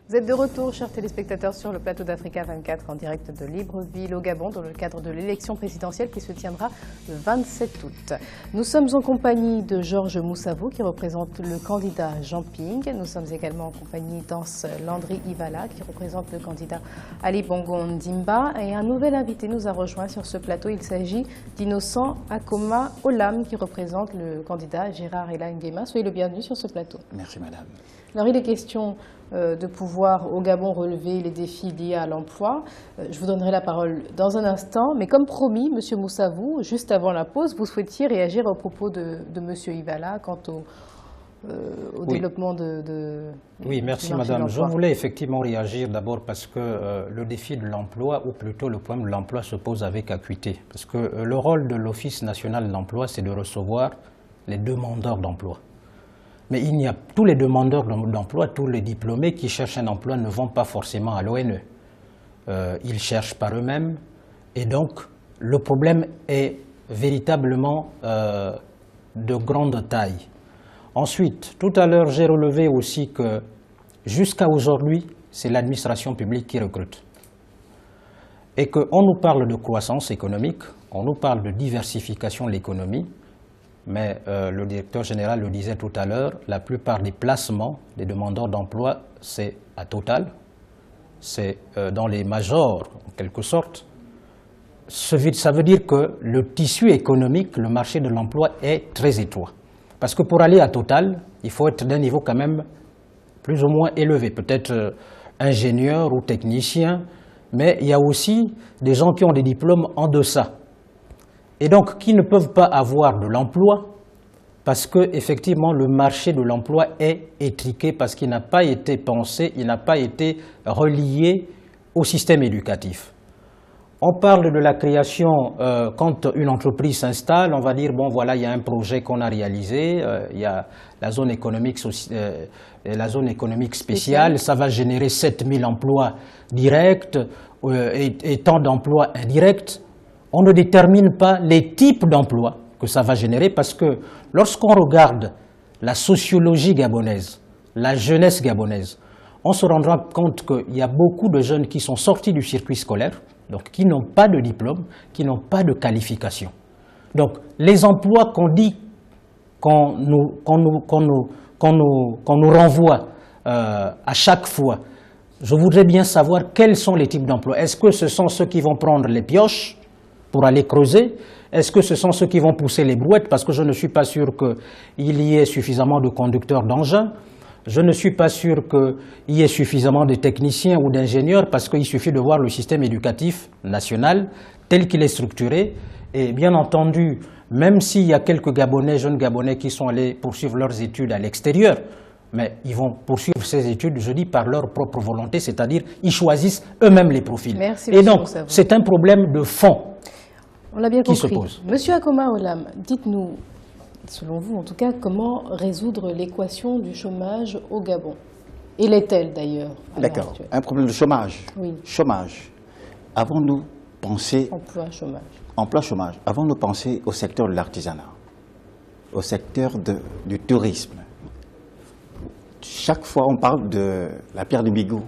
Vous êtes de retour, chers téléspectateurs, sur le plateau d'Africa 24 en direct de Libreville au Gabon dans le cadre de l'élection présidentielle qui se tiendra le 27 août. Nous sommes en compagnie de Georges Moussavou qui représente le candidat Jean Ping. Nous sommes également en compagnie d'Anse Landry Ivala qui représente le candidat Ali Bongo Ndimba. Et un nouvel invité nous a rejoint sur ce plateau. Il s'agit d'Innocent Akoma Olam qui représente le candidat Gérard Ella Nguema. Soyez le bienvenu sur ce plateau. Merci madame. Alors il est question de pouvoir au Gabon relever les défis liés à l'emploi. Je vous donnerai la parole dans un instant, mais comme promis, Monsieur Moussavou, juste avant la pause, vous souhaitiez réagir au propos de Monsieur Ivala quant au développement Oui, merci madame. Je voulais effectivement réagir d'abord parce que le défi de l'emploi, ou plutôt le problème de l'emploi, se pose avec acuité. Parce que le rôle de l'Office national de l'emploi, c'est de recevoir les demandeurs d'emploi. Mais tous les demandeurs d'emploi, tous les diplômés qui cherchent un emploi ne vont pas forcément à l'ONE. Ils cherchent par eux-mêmes et donc le problème est véritablement de grande taille. Ensuite, tout à l'heure, j'ai relevé aussi que jusqu'à aujourd'hui, c'est l'administration publique qui recrute. Et qu'on nous parle de croissance économique, on nous parle de diversification de l'économie, mais le directeur général le disait tout à l'heure, la plupart des placements des demandeurs d'emploi, c'est à Total, c'est dans les majors en quelque sorte. Ça veut dire que le tissu économique, le marché de l'emploi est très étroit. Parce que pour aller à Total, il faut être d'un niveau quand même plus ou moins élevé, peut-être ingénieur ou technicien, mais il y a aussi des gens qui ont des diplômes en deçà. Et donc, qui ne peuvent pas avoir de l'emploi parce que, effectivement, le marché de l'emploi est étriqué parce qu'il n'a pas été pensé, il n'a pas été relié au système éducatif. On parle de la création, quand une entreprise s'installe, on va dire, bon voilà, il y a un projet qu'on a réalisé, il y a la zone économique spéciale, ça va générer 7000 emplois directs et tant d'emplois indirects. On ne détermine pas les types d'emplois que ça va générer parce que lorsqu'on regarde la sociologie gabonaise, la jeunesse gabonaise, on se rendra compte qu'il y a beaucoup de jeunes qui sont sortis du circuit scolaire, donc qui n'ont pas de diplôme, qui n'ont pas de qualification. Donc les emplois qu'on dit, qu'on nous renvoie à chaque fois, je voudrais bien savoir quels sont les types d'emplois. Est-ce que ce sont ceux qui vont prendre les pioches pour aller creuser? Est-ce que ce sont ceux qui vont pousser les brouettes? Parce que je ne suis pas sûr qu'il y ait suffisamment de conducteurs d'engins. Je ne suis pas sûr qu'il y ait suffisamment de techniciens ou d'ingénieurs parce qu'il suffit de voir le système éducatif national tel qu'il est structuré. Et bien entendu, même s'il y a quelques Gabonais, jeunes Gabonais qui sont allés poursuivre leurs études à l'extérieur, mais ils vont poursuivre ces études, je dis, par leur propre volonté, c'est-à-dire ils choisissent eux-mêmes les profils. Merci, et donc, c'est un problème de fond. On l'a bien compris. Se pose. Monsieur Akoma Olam, dites-nous, selon vous en tout cas, comment résoudre l'équation du chômage au Gabon? Et l'est-elle d'ailleurs? D'accord. Un problème de chômage. Oui. Chômage. Avons-nous pensé... Emploi-chômage. Emploi-chômage. Avons-nous pensé au secteur de l'artisanat, au secteur du tourisme? Chaque fois, on parle de la pierre de Bigou,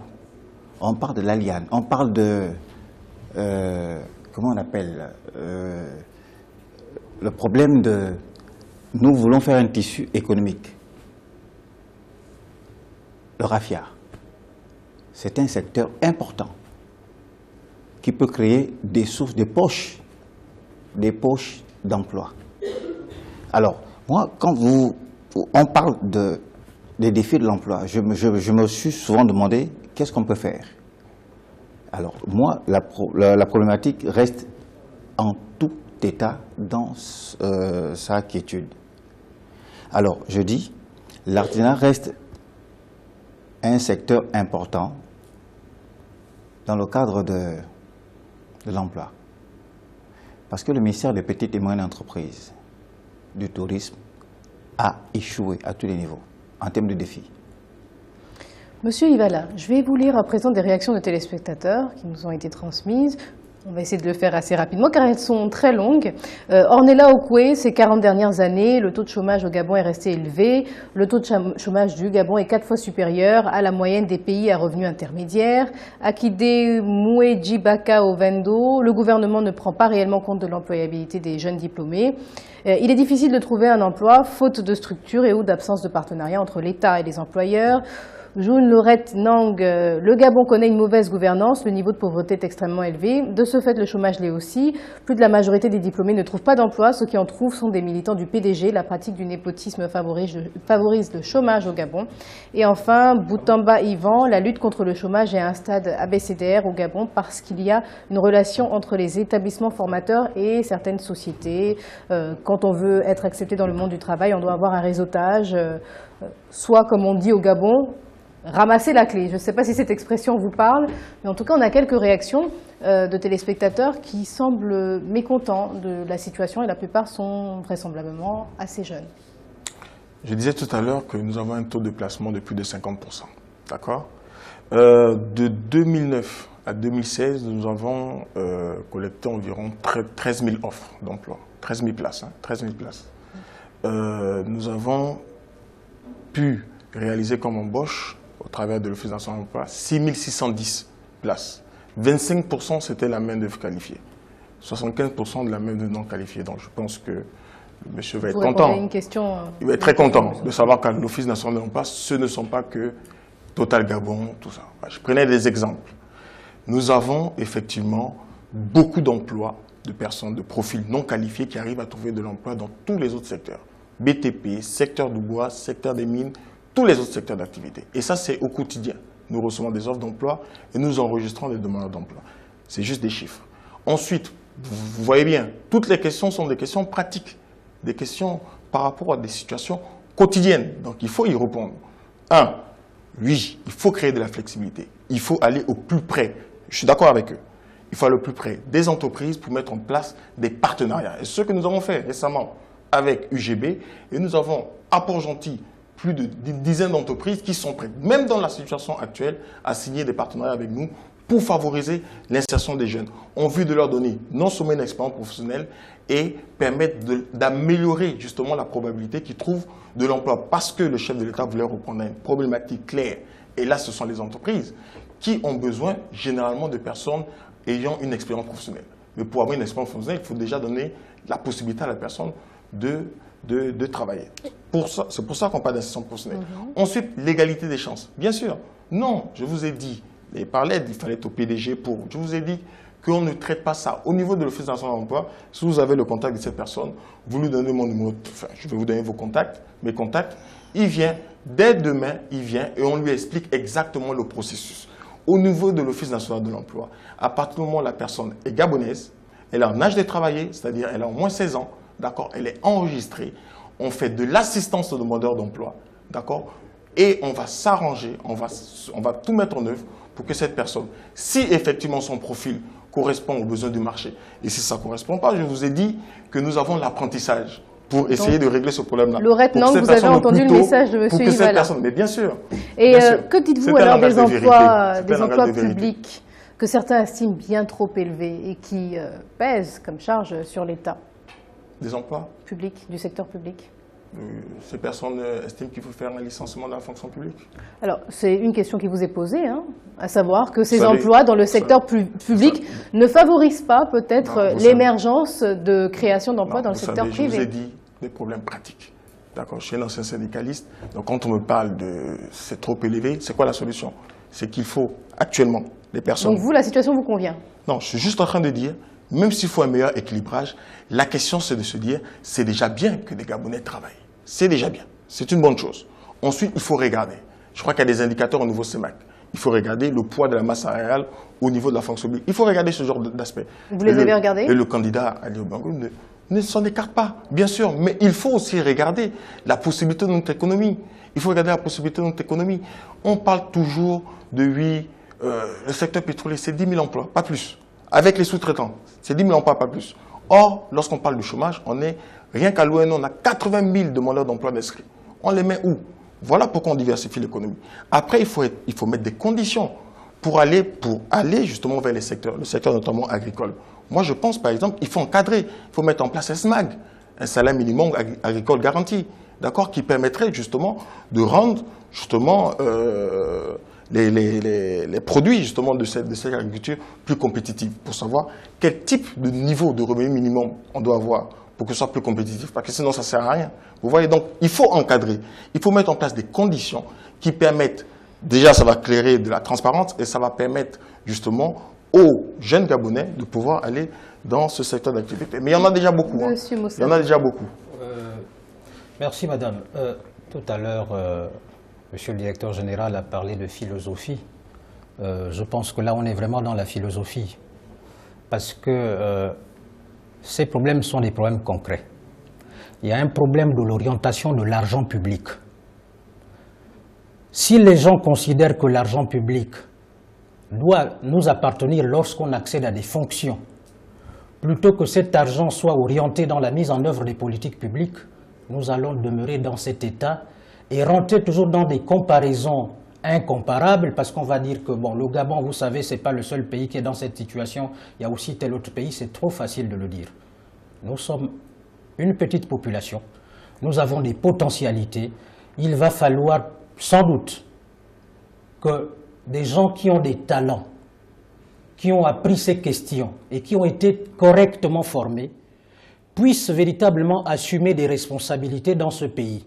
on parle de la liane, on parle de... comment on appelle le problème de... Nous voulons faire un tissu économique. Le raffia, c'est un secteur important qui peut créer des sources, des poches d'emploi. Alors, moi, quand on parle des défis de l'emploi, je me suis souvent demandé qu'est-ce qu'on peut faire. Alors, moi, la problématique reste en tout état dans sa quiétude. Alors, je dis, l'artisanat reste un secteur important dans le cadre de l'emploi. Parce que le ministère des Petites et Moyennes Entreprises, du tourisme, a échoué à tous les niveaux en termes de défis. Monsieur Ivala, je vais vous lire à présent des réactions de téléspectateurs qui nous ont été transmises. On va essayer de le faire assez rapidement car elles sont très longues. Ornella Okoué, ces 40 dernières années, le taux de chômage au Gabon est resté élevé. Le taux de chômage du Gabon est 4 fois supérieur à la moyenne des pays à revenus intermédiaires. Akide Mouedjibaka Ovendo, le gouvernement ne prend pas réellement compte de l'employabilité des jeunes diplômés. Il est difficile de trouver un emploi faute de structure et ou d'absence de partenariat entre l'État et les employeurs. June Laurette Nang, le Gabon connaît une mauvaise gouvernance, le niveau de pauvreté est extrêmement élevé. De ce fait, le chômage l'est aussi. Plus de la majorité des diplômés ne trouvent pas d'emploi. Ceux qui en trouvent sont des militants du PDG. La pratique du népotisme favorise le chômage au Gabon. Et enfin, Boutamba Yvan, la lutte contre le chômage est à un stade abécédaire au Gabon parce qu'il y a une relation entre les établissements formateurs et certaines sociétés. Quand on veut être accepté dans le monde du travail, on doit avoir un réseautage, soit comme on dit au Gabon, ramasser la clé. Je ne sais pas si cette expression vous parle, mais en tout cas, on a quelques réactions de téléspectateurs qui semblent mécontents de la situation et la plupart sont vraisemblablement assez jeunes. Je disais tout à l'heure que nous avons un taux de placement de plus de 50%. D'accord ? De 2009 à 2016, nous avons collecté environ 13 000 offres d'emploi. 13 000 places. 13 000 places. Nous avons pu réaliser comme embauche au travers de l'Office national de l'emploi, 6 610 places. 25% c'était la main-d'œuvre qualifiée. 75% de la main-d'œuvre non qualifiée. Donc je pense que le monsieur va être content. Il va être très content de savoir qu'à l'Office national de l'emploi, ce ne sont pas que Total Gabon, tout ça. Je prenais des exemples. Nous avons effectivement beaucoup d'emplois de personnes, de profils non qualifiés qui arrivent à trouver de l'emploi dans tous les autres secteurs. BTP, secteur du bois, secteur des mines, tous les autres secteurs d'activité. Et ça, c'est au quotidien. Nous recevons des offres d'emploi et nous enregistrons des demandeurs d'emploi. C'est juste des chiffres. Ensuite, vous voyez bien, toutes les questions sont des questions pratiques, des questions par rapport à des situations quotidiennes. Donc, il faut y répondre. Oui, il faut créer de la flexibilité. Il faut aller au plus près. Je suis d'accord avec eux. Il faut aller au plus près des entreprises pour mettre en place des partenariats. Et ce que nous avons fait récemment avec UGB, et nous avons à Port-Gentil plus d'une dizaine d'entreprises qui sont prêtes, même dans la situation actuelle, à signer des partenariats avec nous pour favoriser l'insertion des jeunes, en vue de leur donner non seulement une expérience professionnelle et permettre d'améliorer justement la probabilité qu'ils trouvent de l'emploi. Parce que le chef de l'État voulait répondre à une problématique claire. Et là, ce sont les entreprises qui ont besoin généralement de personnes ayant une expérience professionnelle. Mais pour avoir une expérience professionnelle, il faut déjà donner la possibilité à la personne de travailler. C'est pour ça qu'on parle d'insertion professionnelle. Ensuite, l'égalité des chances. Bien sûr, non, je vous ai dit, et par l'aide, il fallait être au PDG pour. Je vous ai dit qu'on ne traite pas ça. Au niveau de l'Office national de l'emploi, si vous avez le contact de cette personne, vous lui donnez mon numéro, enfin, je vais vous donner vos contacts, mes contacts, il vient, dès demain, il vient et on lui explique exactement le processus. Au niveau de l'Office national de l'emploi, à partir du moment où la personne est gabonaise, elle a un âge de travailler, c'est-à-dire elle a au moins 16 ans, d'accord, elle est enregistrée, on fait de l'assistance aux demandeurs d'emploi, d'accord, et on va s'arranger, on va tout mettre en œuvre pour que cette personne, si effectivement son profil correspond aux besoins du marché, et si ça ne correspond pas, je vous ai dit que nous avons l'apprentissage pour essayer de régler ce problème-là. Laurette Nang, vous avez entendu le message de M. Yvala. Mais bien sûr. Et bien sûr. Que dites-vous alors des emplois publics que certains estiment bien trop élevés et qui pèsent comme charge sur l'État? Des emplois publics, du secteur public. Ces personnes estiment qu'il faut faire un licenciement dans la fonction publique? Alors, c'est une question qui vous est posée, hein, à savoir que ces emplois dans le secteur public ne favorisent pas peut-être l'émergence de création d'emplois dans le secteur privé. Je vous ai dit des problèmes pratiques. D'accord, je suis un ancien syndicaliste, donc quand on me parle de c'est trop élevé, c'est quoi la solution? C'est qu'il faut actuellement des personnes... Donc vous, la situation vous convient? Non, je suis juste en train de dire, même s'il faut un meilleur équilibrage, la question c'est de se dire, c'est déjà bien que des Gabonais travaillent. C'est déjà bien. C'est une bonne chose. Ensuite, il faut regarder. Je crois qu'il y a des indicateurs au niveau CEMAC. Il faut regarder le poids de la masse salariale au niveau de la fonction publique. Il faut regarder ce genre d'aspect. Vous les avez regardés? Et le candidat Ali Obango ne s'en écarte pas, bien sûr. Mais il faut aussi regarder la possibilité de notre économie. Il faut regarder la possibilité de notre économie. On parle toujours de, le secteur pétrolier, c'est 10 000 emplois, pas plus. Avec les sous-traitants, c'est 10 000 emplois, pas plus. Or, lorsqu'on parle du chômage, on est, rien qu'à l'ONU, on a 80 000 demandeurs d'emploi inscrits. On les met où? Voilà pourquoi on diversifie l'économie. Après, il faut mettre des conditions pour aller justement vers le secteur notamment agricole. Moi, je pense, par exemple, il faut encadrer, il faut mettre en place un SMAG, un salaire minimum agricole garanti, d'accord, qui permettrait justement de rendre justement les produits justement de cette agriculture plus compétitifs, pour savoir quel type de niveau de revenu minimum on doit avoir pour que ce soit plus compétitif, parce que sinon ça ne sert à rien. Vous voyez, donc il faut encadrer, il faut mettre en place des conditions qui permettent, déjà ça va clairer de la transparence et ça va permettre justement aux jeunes Gabonais de pouvoir aller dans ce secteur d'activité. Mais il y en a déjà beaucoup. Hein. Il y en a déjà beaucoup. Merci madame. Tout à l'heure, monsieur le directeur général a parlé de philosophie. Je pense que là on est vraiment dans la philosophie. Parce que ces problèmes sont des problèmes concrets. Il y a un problème de l'orientation de l'argent public. Si les gens considèrent que l'argent public doit nous appartenir lorsqu'on accède à des fonctions, plutôt que cet argent soit orienté dans la mise en œuvre des politiques publiques, nous allons demeurer dans cet état et rentrer toujours dans des comparaisons incomparables, parce qu'on va dire que bon, le Gabon, vous savez, ce n'est pas le seul pays qui est dans cette situation, il y a aussi tel autre pays, c'est trop facile de le dire. Nous sommes une petite population, nous avons des potentialités, il va falloir sans doute que des gens qui ont des talents, qui ont appris ces questions et qui ont été correctement formés, puissent véritablement assumer des responsabilités dans ce pays.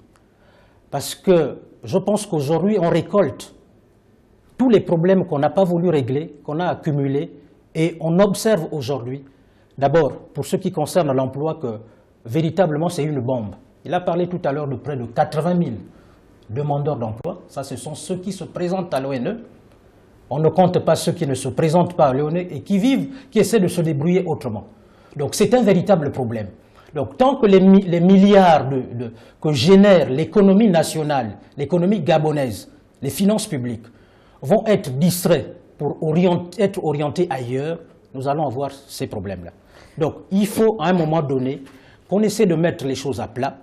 Parce que je pense qu'aujourd'hui, on récolte tous les problèmes qu'on n'a pas voulu régler, qu'on a accumulés, et on observe aujourd'hui, d'abord, pour ce qui concerne l'emploi, que véritablement c'est une bombe. Il a parlé tout à l'heure de près de 80 000 demandeurs d'emploi. Ça, ce sont ceux qui se présentent à l'ONE. On ne compte pas ceux qui ne se présentent pas à l'ONE et qui vivent, qui essaient de se débrouiller autrement. Donc c'est un véritable problème. Donc tant que les milliards que génère l'économie nationale, l'économie gabonaise, les finances publiques, vont être distraits pour être orientés ailleurs, nous allons avoir ces problèmes-là. Donc il faut à un moment donné qu'on essaie de mettre les choses à plat.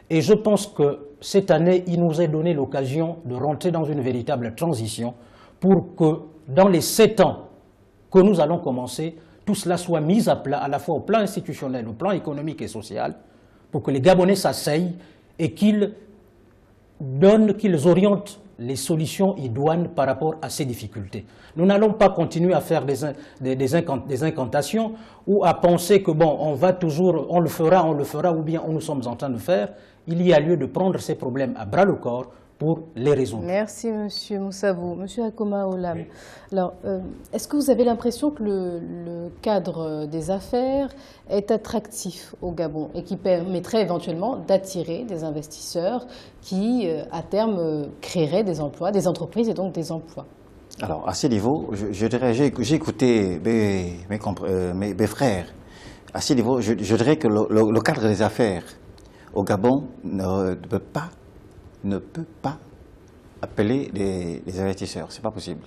Et je pense que cette année, il nous est donné l'occasion de rentrer dans une véritable transition pour que dans les 7 ans que nous allons commencer, tout cela soit mis à plat, à la fois au plan institutionnel, au plan économique et social, pour que les Gabonais s'asseyent et qu'ils orientent les solutions idoines par rapport à ces difficultés. Nous n'allons pas continuer à faire des incantations ou à penser que bon, on le fera, ou bien nous sommes en train de faire. Il y a lieu de prendre ces problèmes à bras le corps pour les résoudre. Merci M. Moussavou. M. Akoma Olam, alors, est-ce que vous avez l'impression que le cadre des affaires est attractif au Gabon et qui permettrait éventuellement d'attirer des investisseurs qui, à terme, créeraient des emplois, des entreprises et donc des emplois? Alors, à ce niveau, je dirais, j'ai écouté mes frères. À ce niveau, je dirais que le cadre des affaires au Gabon ne peut pas appeler des investisseurs. Ce n'est pas possible.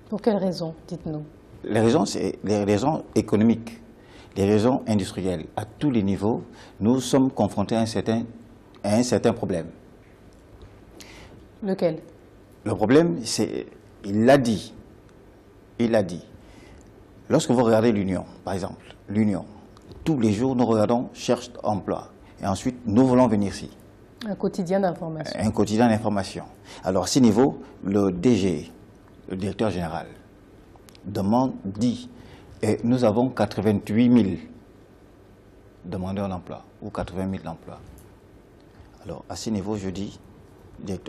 Pour quelles raisons, dites-nous? Les raisons, c'est les raisons économiques, les raisons industrielles. À tous les niveaux, nous sommes confrontés à un certain problème. Lequel? Le problème, c'est, il l'a dit, lorsque vous regardez l'Union, par exemple, l'Union, tous les jours, nous regardons, cherche emploi, et ensuite, nous voulons venir ici. Un quotidien d'information. Un quotidien d'information. Alors, à ce niveau, le DG, le directeur général, dit, et nous avons 88 000 demandeurs d'emploi, ou 80 000 emplois. Alors, à ce niveau, je dis,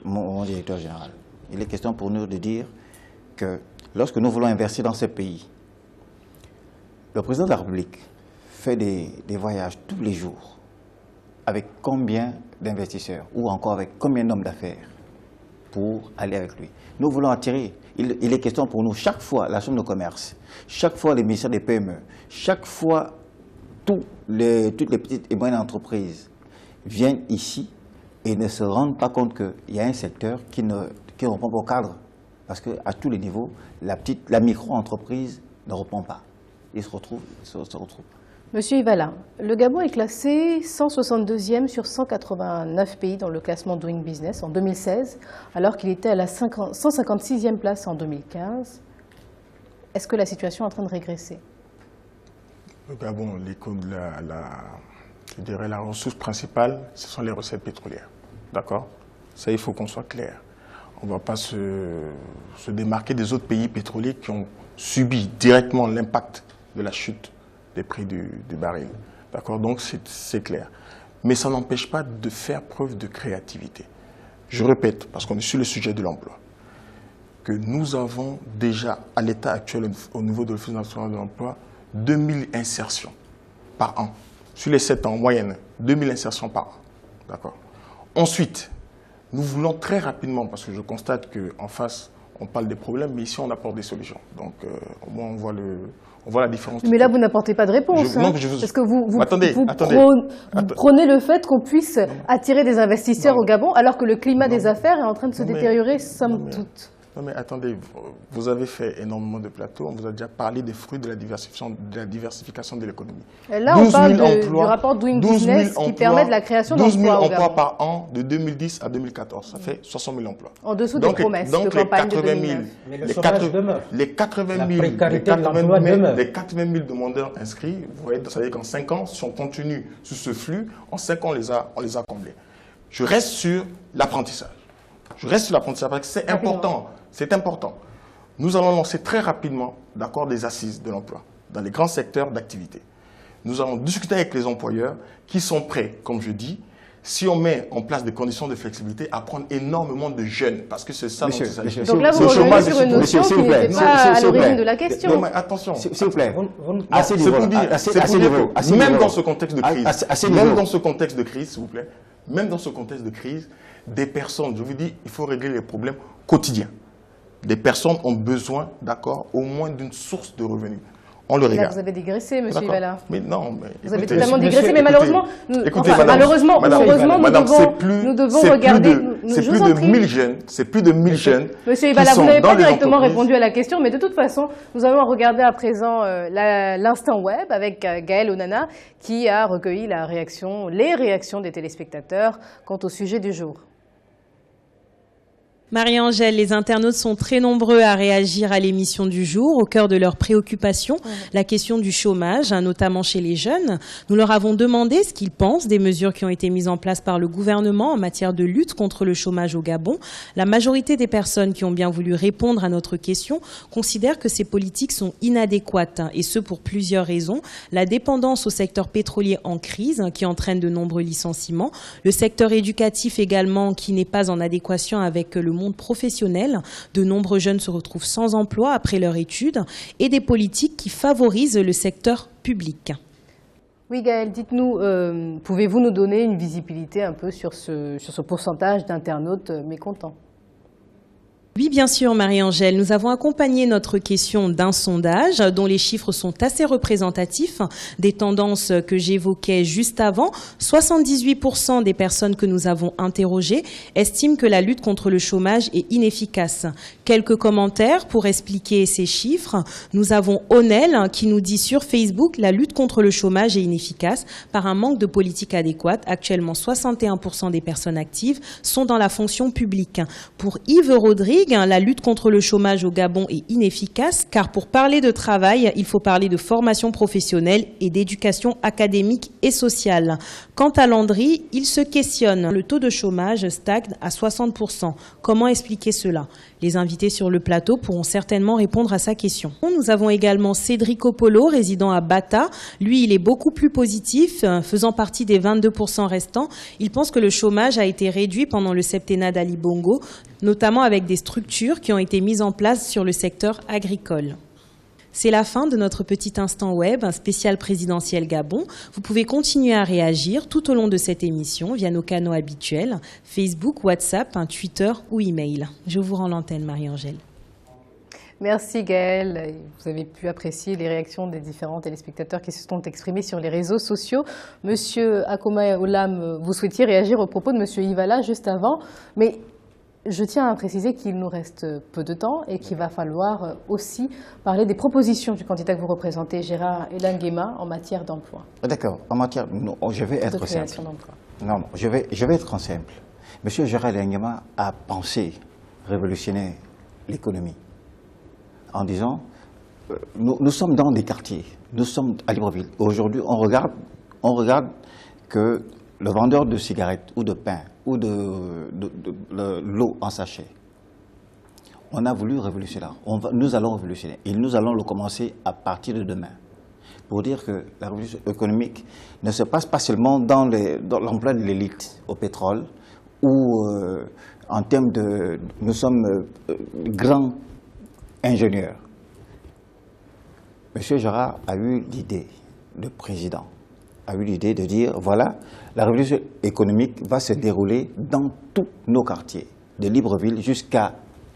mon directeur général, il est question pour nous de dire que lorsque nous voulons investir dans ce pays, le président de la République fait des voyages tous les jours. Avec combien d'investisseurs ou encore avec combien d'hommes d'affaires pour aller avec lui. Nous voulons attirer. Il est question pour nous, chaque fois la Chambre de commerce, chaque fois les ministères des PME, chaque fois toutes les petites et moyennes entreprises viennent ici et ne se rendent pas compte qu'il y a un secteur qui ne répond pas au cadre. Parce qu'à tous les niveaux, la micro-entreprise ne répond pas. Ils se retrouvent. Monsieur Ivala, le Gabon est classé 162e sur 189 pays dans le classement Doing Business en 2016, alors qu'il était à la 156e place en 2015. est-ce que la situation est en train de régresser? Le Gabon, je dirais la ressource principale, ce sont les recettes pétrolières. D'accord? Ça, il faut qu'on soit clair. On ne va pas se démarquer des autres pays pétroliers qui ont subi directement l'impact de la chute des prix du baril. D'accord? Donc, c'est clair. Mais ça n'empêche pas de faire preuve de créativité. Je répète, parce qu'on est sur le sujet de l'emploi, que nous avons déjà, à l'état actuel, au niveau de l'Office national de l'emploi, 2000 insertions par an. Sur les 7 ans, en moyenne, 2000 insertions par an. D'accord? Ensuite, nous voulons très rapidement, parce que je constate qu'en face, on parle des problèmes, mais ici, on apporte des solutions. Donc, au moins, on voit la différence. Mais là, vous n'apportez pas de réponse. Parce que vous prenez le fait qu'on puisse attirer des investisseurs au Gabon, alors que le climat des affaires est en train de se détériorer, somme toute. Non mais attendez, vous avez fait énormément de plateaux, on vous a déjà parlé des fruits de la diversification de l'économie. Là, on parle du rapport Doing Business qui permet de la création d'emplois. 12 000 emplois par an de 2010 à 2014, ça fait 60 000 emplois. En dessous des promesses de campagne de 2009. Mais le chômage demeure. Les 80 000 demandeurs inscrits, vous voyez, ça veut dire qu'en 5 ans, si on continue sur ce flux, en 5 ans, on les a comblés. Je reste sur l'apprentissage. Parce que c'est important. C'est important. Nous allons lancer très rapidement, d'accord, des assises de l'emploi dans les grands secteurs d'activité. Nous allons discuter avec les employeurs qui sont prêts, comme je dis, si on met en place des conditions de flexibilité, à prendre énormément de jeunes, parce que c'est ça dont il s'agit. Donc là, vous revenez sur une notion qui n'était pas à l'origine de la question. Non, mais attention. S'il vous plaît. Même dans ce contexte de crise, s'il vous plaît, même dans ce contexte de crise, des personnes, je vous dis, il faut régler les problèmes quotidiens. Des personnes ont besoin, d'accord, au moins d'une source de revenus. On le regarde. Là, vous avez digressé, monsieur Ivala. Mais non, mais vous avez totalement digressé, mais malheureusement, nous devons regarder. C'est plus de 1000 jeunes. Monsieur Ivala, vous n'avez pas directement répondu à la question, mais de toute façon, nous allons regarder à présent l'instant web avec Gaël Onana, qui a recueilli les réactions des téléspectateurs quant au sujet du jour. Marie-Angèle, les internautes sont très nombreux à réagir à l'émission du jour, au cœur de leurs préoccupations, la question du chômage, notamment chez les jeunes. Nous leur avons demandé ce qu'ils pensent des mesures qui ont été mises en place par le gouvernement en matière de lutte contre le chômage au Gabon. La majorité des personnes qui ont bien voulu répondre à notre question considèrent que ces politiques sont inadéquates, et ce pour plusieurs raisons. La dépendance au secteur pétrolier en crise, qui entraîne de nombreux licenciements. Le secteur éducatif également, qui n'est pas en adéquation avec le monde professionnel. De nombreux jeunes se retrouvent sans emploi après leur étude et des politiques qui favorisent le secteur public. Oui, Gaëlle, dites-nous, pouvez-vous nous donner une visibilité un peu sur ce pourcentage d'internautes mécontents ? Oui, bien sûr, Marie-Angèle. Nous avons accompagné notre question d'un sondage dont les chiffres sont assez représentatifs des tendances que j'évoquais juste avant. 78% des personnes que nous avons interrogées estiment que la lutte contre le chômage est inefficace. Quelques commentaires pour expliquer ces chiffres. Nous avons Onel qui nous dit sur Facebook la lutte contre le chômage est inefficace par un manque de politique adéquate. Actuellement, 61% des personnes actives sont dans la fonction publique. Pour Yves Rodrigue, la lutte contre le chômage au Gabon est inefficace car pour parler de travail, il faut parler de formation professionnelle et d'éducation académique et sociale. Quant à Landry, il se questionne. Le taux de chômage stagne à 60%. Comment expliquer cela ? Les invités sur le plateau pourront certainement répondre à sa question. Nous avons également Cédric Opolo, résident à Bata. Lui, il est beaucoup plus positif, faisant partie des 22% restants. Il pense que le chômage a été réduit pendant le septennat d'Ali Bongo, notamment avec des structures qui ont été mises en place sur le secteur agricole. C'est la fin de notre petit instant web, un spécial présidentiel Gabon. Vous pouvez continuer à réagir tout au long de cette émission via nos canaux habituels, Facebook, WhatsApp, Twitter ou email. Je vous rends l'antenne, Marie-Angèle. Merci Gaëlle. Vous avez pu apprécier les réactions des différents téléspectateurs qui se sont exprimés sur les réseaux sociaux. Monsieur Akoma Olam, vous souhaitiez réagir aux propos de Monsieur Ivala juste avant, mais je tiens à préciser qu'il nous reste peu de temps et qu'il va falloir aussi parler des propositions du candidat que vous représentez, Gérard Elanguema, en matière d'emploi. D'accord. En matière, non, je vais être simple. Non, je vais être simple. Monsieur Gérard Elanguema a pensé révolutionner l'économie en disant nous sommes dans des quartiers, nous sommes à Libreville. Aujourd'hui, on regarde que le vendeur de cigarettes ou de pain ou de l'eau en sachet, on a voulu révolutionner. Nous allons révolutionner et nous allons le commencer à partir de demain. Pour dire que la révolution économique ne se passe pas seulement dans l'emploi de l'élite au pétrole ou en termes de... Nous sommes grands ingénieurs. M. Jarrah a eu l'idée, le président a eu l'idée de dire, voilà, la révolution économique va se dérouler dans tous nos quartiers, de Libreville jusqu'à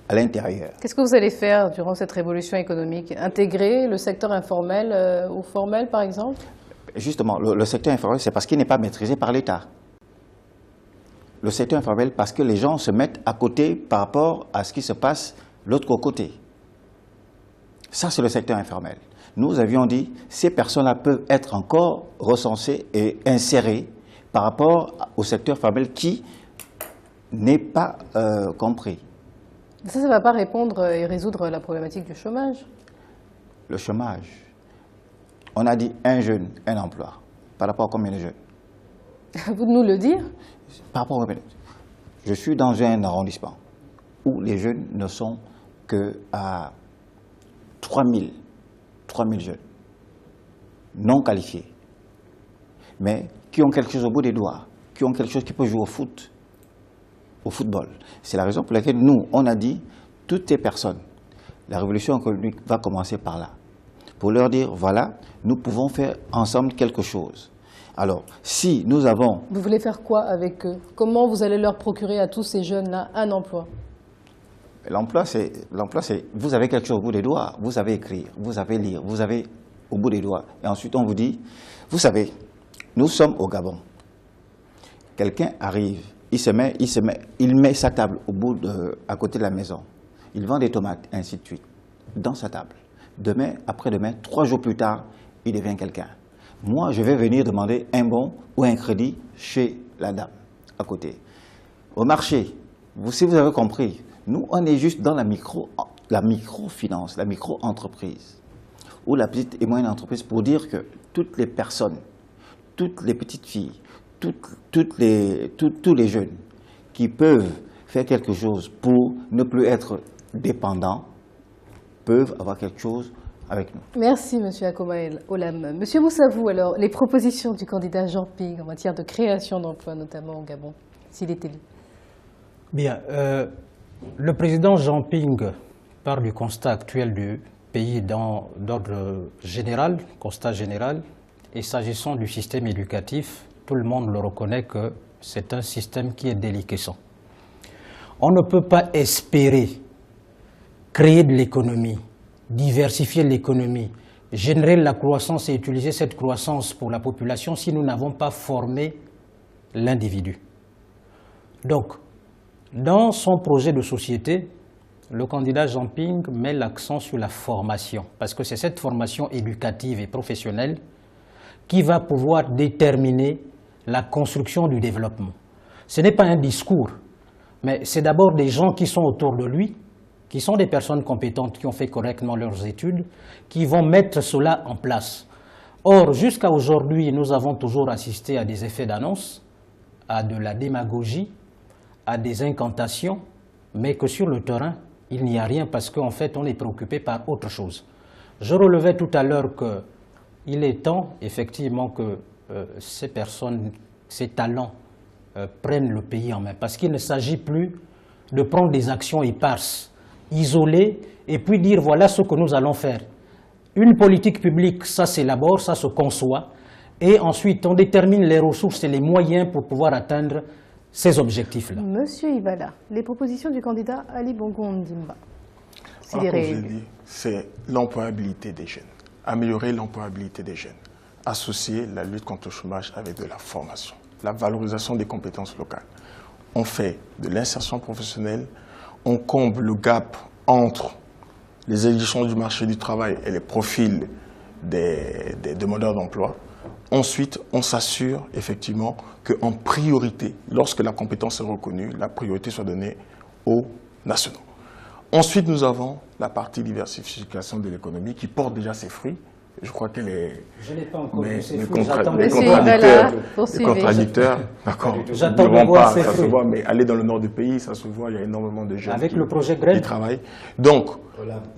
l'intérieur. Qu'est-ce que vous allez faire durant cette révolution économique? Intégrer le secteur informel ou formel, par exemple? Justement, le secteur informel, c'est parce qu'il n'est pas maîtrisé par l'État. Le secteur informel, parce que les gens se mettent à côté par rapport à ce qui se passe de l'autre côté. Ça, c'est le secteur informel. Nous avions dit, ces personnes-là peuvent être encore recensées et insérées par rapport au secteur formel qui n'est pas compris. Ça ne va pas répondre et résoudre la problématique du chômage? Le chômage, on a dit un jeune, un emploi. Par rapport à combien de jeunes? Vous de nous le dire? Par rapport à combien de jeunes? Je suis dans un arrondissement où les jeunes ne sont qu'à 3000 jeunes non qualifiés, mais qui ont quelque chose au bout des doigts, qui ont quelque chose qui peut jouer au football. C'est la raison pour laquelle nous, on a dit, toutes ces personnes, la révolution économique va commencer par là, pour leur dire, voilà, nous pouvons faire ensemble quelque chose. Alors, si nous avons... Vous voulez faire quoi avec eux? Comment vous allez leur procurer à tous ces jeunes-là un emploi? L'emploi, c'est vous avez quelque chose au bout des doigts, vous savez écrire, vous savez lire, vous avez au bout des doigts. Et ensuite, on vous dit, vous savez, nous sommes au Gabon. Quelqu'un arrive, il met sa table à côté de la maison. Il vend des tomates, ainsi de suite, dans sa table. Demain, après-demain, 3 jours plus tard, il devient quelqu'un. Moi, je vais venir demander un bon ou un crédit chez la dame, à côté. Au marché, si vous avez compris, nous, on est juste dans la microfinance, la micro-entreprise, ou la petite et moyenne entreprise, pour dire que toutes les personnes, toutes les petites filles, tous les jeunes qui peuvent faire quelque chose pour ne plus être dépendants, peuvent avoir quelque chose avec nous. Merci, M. Akoma Olam. M. Moussavou, alors, les propositions du candidat Jean Ping en matière de création d'emplois, notamment au Gabon, s'il est élu? Bien, le président Jean Ping part du constat actuel du pays d'ordre général, constat général, et s'agissant du système éducatif, tout le monde le reconnaît que c'est un système qui est déliquescent. On ne peut pas espérer créer de l'économie, diversifier l'économie, générer la croissance et utiliser cette croissance pour la population si nous n'avons pas formé l'individu. Donc, dans son projet de société, le candidat Jean Ping met l'accent sur la formation, parce que c'est cette formation éducative et professionnelle qui va pouvoir déterminer la construction du développement. Ce n'est pas un discours, mais c'est d'abord des gens qui sont autour de lui, qui sont des personnes compétentes, qui ont fait correctement leurs études, qui vont mettre cela en place. Or, jusqu'à aujourd'hui, nous avons toujours assisté à des effets d'annonce, à de la démagogie, à des incantations, mais que sur le terrain, il n'y a rien parce qu'en fait, on est préoccupé par autre chose. Je relevais tout à l'heure qu'il est temps, effectivement, que ces personnes, ces talents, prennent le pays en main. Parce qu'il ne s'agit plus de prendre des actions éparses, isolées, et puis dire voilà ce que nous allons faire. Une politique publique, ça s'élabore, ça se conçoit, et ensuite on détermine les ressources et les moyens pour pouvoir atteindre ces objectifs-là. Monsieur Ibala, les propositions du candidat Ali Bongo Ondimba. Comme je l'ai dit, c'est l'employabilité des jeunes. Améliorer l'employabilité des jeunes. Associer la lutte contre le chômage avec de la formation. La valorisation des compétences locales. On fait de l'insertion professionnelle, on comble le gap entre les exigences du marché du travail et les profils des demandeurs d'emploi. Ensuite, on s'assure effectivement qu'en priorité, lorsque la compétence est reconnue, la priorité soit donnée aux nationaux. Ensuite, nous avons la partie diversification de l'économie qui porte déjà ses fruits. Je crois qu'elle est... Je n'ai pas encore vu ces les fruits, j'attends de contradicteurs, d'accord. J'attends de voir ces fruits. Ça se voit, mais aller dans le nord du pays, ça se voit, il y a énormément de jeunes avec le projet Graines qui travaillent. Donc,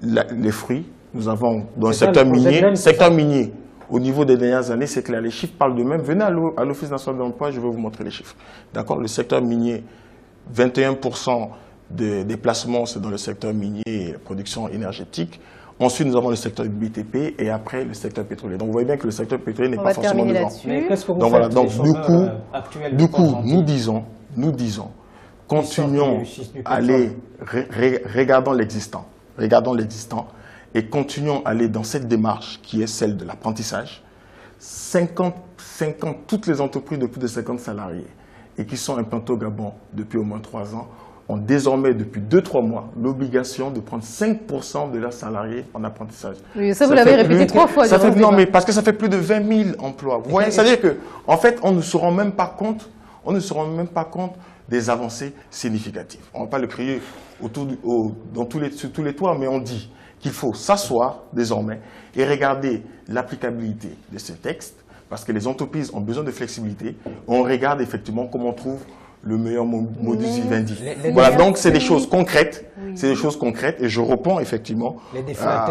les fruits, nous avons dans le secteur minier, au niveau des dernières années, c'est clair, les chiffres parlent d'eux-mêmes. Venez à l'Office national de l'emploi, je vais vous montrer les chiffres. D'accord. Le secteur minier, 21% des déplacements, c'est dans le secteur minier et la production énergétique. Ensuite, nous avons le secteur BTP et après le secteur pétrolier. Donc, vous voyez bien que le secteur pétrolier n'est pas forcément devant. Donc, voilà. Donc, du coup, nous disons, continuons à aller, regardons l'existant et continuons à aller dans cette démarche qui est celle de l'apprentissage. 50, toutes les entreprises de plus de 50 salariés et qui sont implantées au Gabon depuis au moins 3 ans ont désormais, depuis 2-3 mois, l'obligation de prendre 5% de leurs salariés en apprentissage. Oui, ça vous l'avez répété 3 fois. Non, mais parce que ça fait plus de 20 000 emplois. Vous voyez, c'est-à-dire qu'en fait, on ne se rend même pas compte, des avancées significatives. On ne va pas le crier sur tous les toits, mais on dit qu'il faut s'asseoir désormais et regarder l'applicabilité de ces textes, parce que les entreprises ont besoin de flexibilité. On regarde effectivement comment on trouve le meilleur modus vivendi. Voilà, donc c'est des choses concrètes, c'est des choses concrètes, et je réponds effectivement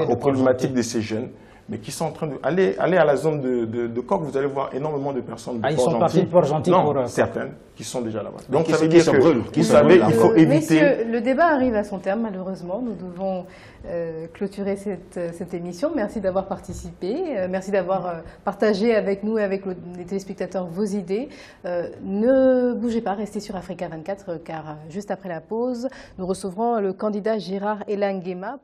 aux problématiques de ces jeunes, mais qui sont en train de aller à la zone de Coq, vous allez voir énormément de personnes de ils sont partis de Port-Gentil pour certaines qui sont déjà là-bas. Donc ça veut dire que, vous savez, il faut éviter... Messieurs, le débat arrive à son terme, malheureusement. Nous devons clôturer cette émission. Merci d'avoir participé. Merci d'avoir partagé avec nous et avec les téléspectateurs vos idées. Ne bougez pas, restez sur Africa 24, car juste après la pause, nous recevrons le candidat Gérard Elangema.